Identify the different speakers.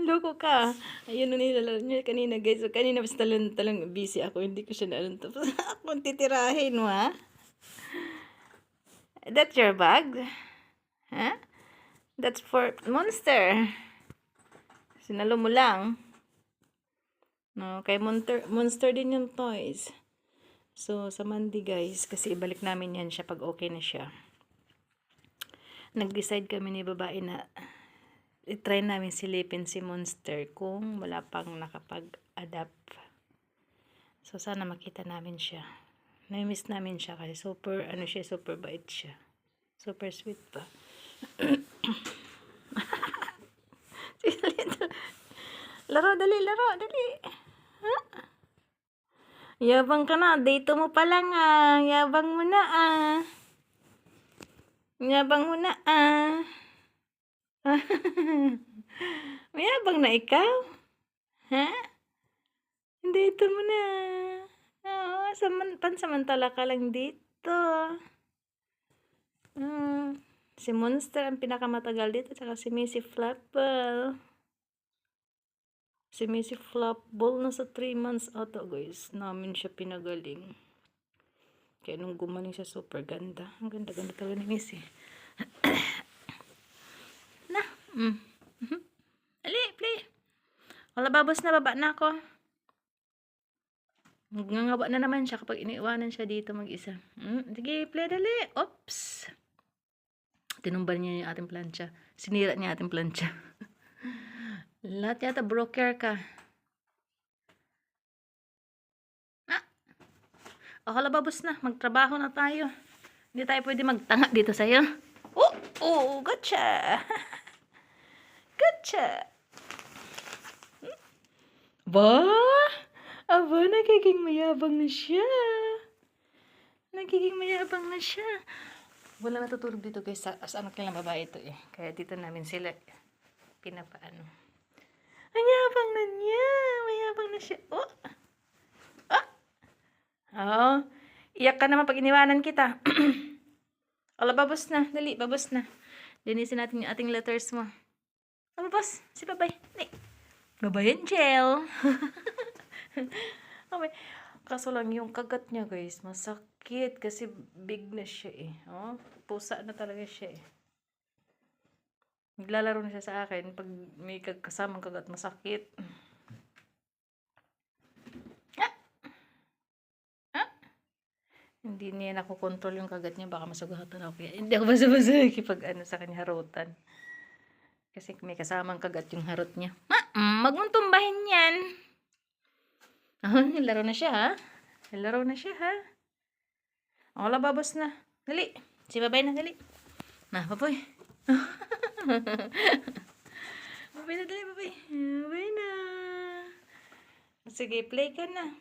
Speaker 1: Loko ka. Ayun na nilalaro niya kanina guys. So, kanina mas talang busy ako. Hindi ko siya naalala. Tapos akong titirahin mo ha. That's your bag? Huh? That's for Monster. Sinalo mo lang. No, kay Monster din yung toys. So, sa Monday guys, kasi ibalik namin yan siya pag okay na siya. Nag-decide kami ni babae na i-try namin silipin si Monster kung wala pang nakapag-adapt. So, sana makita namin siya. Na-miss namin siya kasi super, super bait siya. Super sweet pa. Laro, dali. Huh? Yabang ka na. Dito mo pa lang ah. Yabang mo na ah. Mayabang na ikaw? Ha? Dito mo na. Oo, pansamantala ka lang dito. Si Monster ang pinakamatagal dito, tsaka si Missy Flapball. Si Missy Flapball nasa 3 months ata guys. Namin siya pinagaling. Kaya nung gumaling siya, super ganda. Ang ganda-ganda talaga ni Missy. Na. Ali, play. Wala babos na, baba na ako. Nangangaba na naman siya kapag iniiwanan siya dito mag-isa. Sige, play dali. Oops. Tinumban niya yung ating plancha. Sinira niya ating plancha. Lahat yata broker ka. Wala babos na. Magtrabaho na tayo. Hindi tayo pwede magtanga dito sa'yo. Gotcha. Gotcha. Ba? Aba, nagiging mayabang na siya. Wala natutulog dito guys. As anak nilang babae ito eh. Kaya dito namin sila pinapaano. Ang yabang na niya. Mayabang na siya. Iyak ka naman pag iniwanan kita. Ala, babos na. Dali, babos na. Linisin natin yung ating letters mo. Babos. Si Babay. Babay Angel. Okay. Kaso lang yung kagat niya guys, masakit kasi big na siya eh. Pusa na talaga siya eh. Naglalaro na siya sa akin pag may kasamang kagat, masakit. Hindi niya nakokontrol yung kagat niya, baka masugatan ako. Kaya hindi ako basa-basa pag sa kanya harutan. Kasi may kasamang kagat yung harot niya. Magmuntumbahin yan. Laro na siya ha. Wala, babos na. Dali. Si Babay na, dali. Na, Baboy. Babay na, dali, Babay. Babay na. Sige, play ka na.